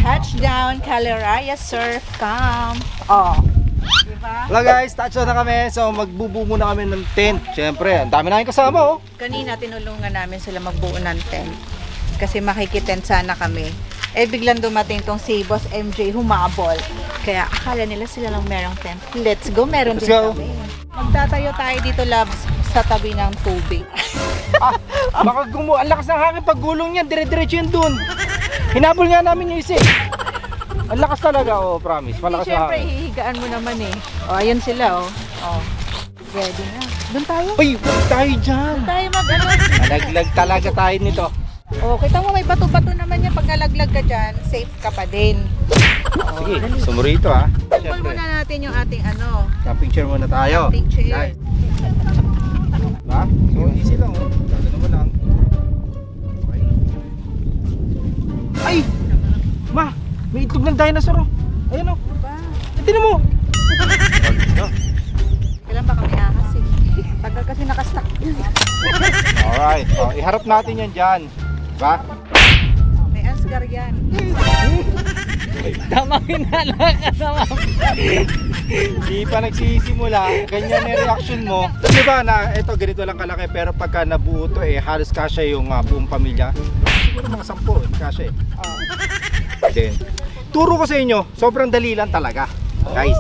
Touchdown, Calaraya Surf Camp. Oh. Diba? Hello guys, touchdown na kami. So magbubuo muna kami ng tent. Siyempre, ang dami namin kasama oh. Kanina tinulungan namin sila magbuo ng tent. Kasi makikitent sana kami. Eh biglang dumating tong si Boss MJ humabol. Kaya akala nila sila lang merong tent. Let's go, meron Let's din go. kami. Magtatayo tayo dito, Labs, sa tabi ng tubig. Baka ang lakas ng hangin pag gulong yan, dire-diretso yun dun. Hinabol nga namin yung isa eh. Ang lakas talaga, oh, promise. Malakas na Siyempre, hangin. hihigaan mo naman eh. O, ayun sila, oh. Oh. Ready na. Doon tayo. Uy, huwag tayo dyan. Tayo ano. Malaglag talaga tayo nito. Oh, kita mo may bato-bato naman yan. Pag nalaglag ka dyan, safe ka pa din. Oh, Sige, sumurito ha. Tungkol Siyempre, muna natin yung ating ano. camping chair muna tayo. Camping chair. Guys. Diba? So, easy lang oh. Gagano mo lang. Okay. Ay! Ma! May itlog ng dinosaur oh. Ayun oh. Ba? Tingnan mo. Kailan ba kami ahas eh? Tagal kasi nakastuck. Alright. Oh, iharap natin yan dyan. Diba? May Asgar yan. Tamang hinala ka naman. Di pa nagsisimula, ganyan na reaction mo. Di ba na ito ganito lang kalaki pero pagka nabuo to eh halos kasya yung buong pamilya. Siguro mga 10 kasya eh. Then, turo ko sa inyo, sobrang dali lang talaga. Guys,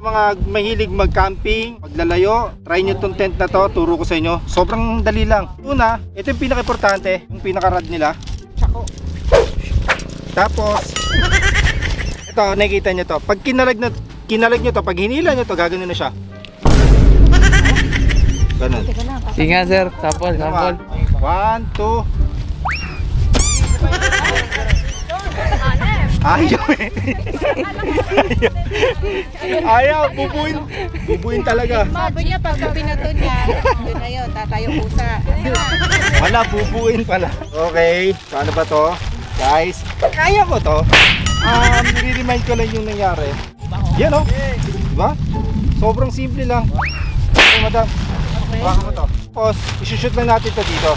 mga mahilig mag-camping, maglalayo, try nyo tong tent na to, turo ko sa inyo. Sobrang dali lang. Una, ito yung pinaka-importante, yung pinaka-rad nila. Tsako. Tapos, ito, nakikita nyo to. Pag kinalag nyo to, pag hinila nyo to, gagano na siya. Ganun. Teka lang. Sige nga sir, tapos, tapos. 1, 2. Ayaw eh. Ayaw, bubuin talaga. Sabi niya pag binato niya, yun na yun, tatayo pusa. Wala, bubuin pala. Okay, so ano ba to? Guys, kaya ko to. Nire-remind ko lang yung nangyari. Yan oh. Diba? Sobrang simple lang. Okay, madam. Baka mo to. Tapos, isushoot lang natin to dito.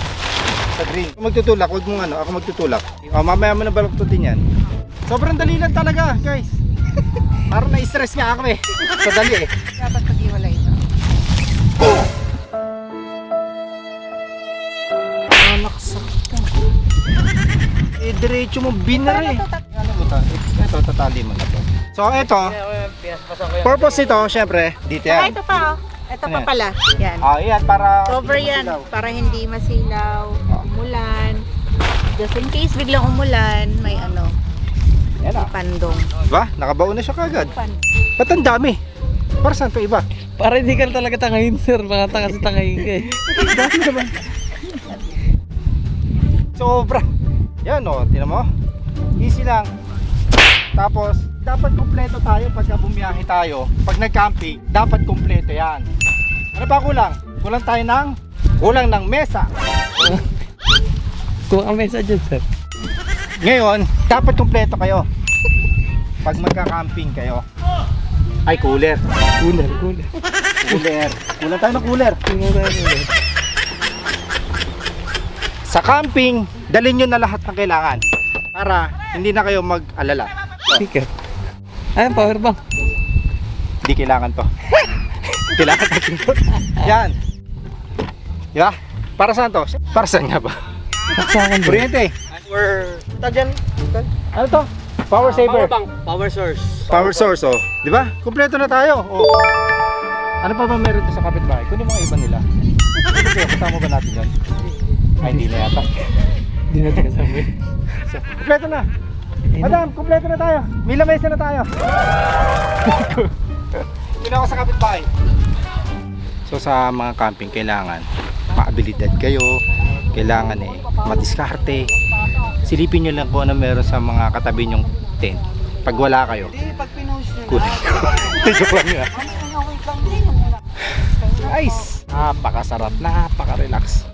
Sa green. Kung magtutulak, wag mong ano, ako magtutulak. Mamaya mo na baluktutin yan. Sobrang dali lang talaga, guys. Parang na-stress nga ako eh. Sa dali eh. Dapat pag-iwalay ito. Naksak ka. Eh, diretso mo binar eh. Ano mo to? Ito, tatali mo na to. So, ito. Purpose nito, syempre, dito Saka yan. ito pa oh. Ito pa Ano yan? pala. Yan. Yan, para Cover hindi yan masilaw. para hindi masilaw, umulan. Just in case biglang umulan, may ano, Yan may ah. pandong. Diba? Nakabaon na siya kagad. Pan. Ba't ang dami? Para saan to iba? Para hindi ka talaga tangayin sir, baka kasi tangayin ka eh. Dami naman. Sobra. Yan o, tinan mo. Easy lang. Tapos, dapat kumpleto tayo pagka bumiyahe tayo. Pag nag-camping, dapat kumpleto yan. Ano pa kulang? Kulang ng mesa. Kung ang mesa dyan sir. Ngayon, dapat kumpleto kayo. Pag magka-camping kayo. Ay, cooler. Cooler. Cooler. Kulang tayo ng cooler. Sa camping, dalhin nyo na lahat ng kailangan. Para hindi na kayo mag-alala. Speaker. Ayun, power bank. Hindi kailangan to. Kailangan natin to. Yan. Diba? Para saan to? Para saan nga ba? Saksakan ba? Kuryente. Ano to? Power saver. Power source. Power source, oh. Diba? Kumpleto na tayo. Oh. Ano pa ba meron to sa kapitbahay? Kunin mga iba nila. Ano ba? Kasama ba natin yan? Ay, hindi na yata. Hindi natin kasama eh. So, kumpleto na. Madam, kumpleto na tayo. May lamesa na tayo. Yun ako sa kapitbahay. So sa mga camping, kailangan maabilidad kayo. Kailangan madiskarte. Silipin nyo lang kung ano meron sa mga katabi nyong tent. Pag wala kayo, kunin ko. Joke lang yun. Nice! Napakasarap, napaka-relax.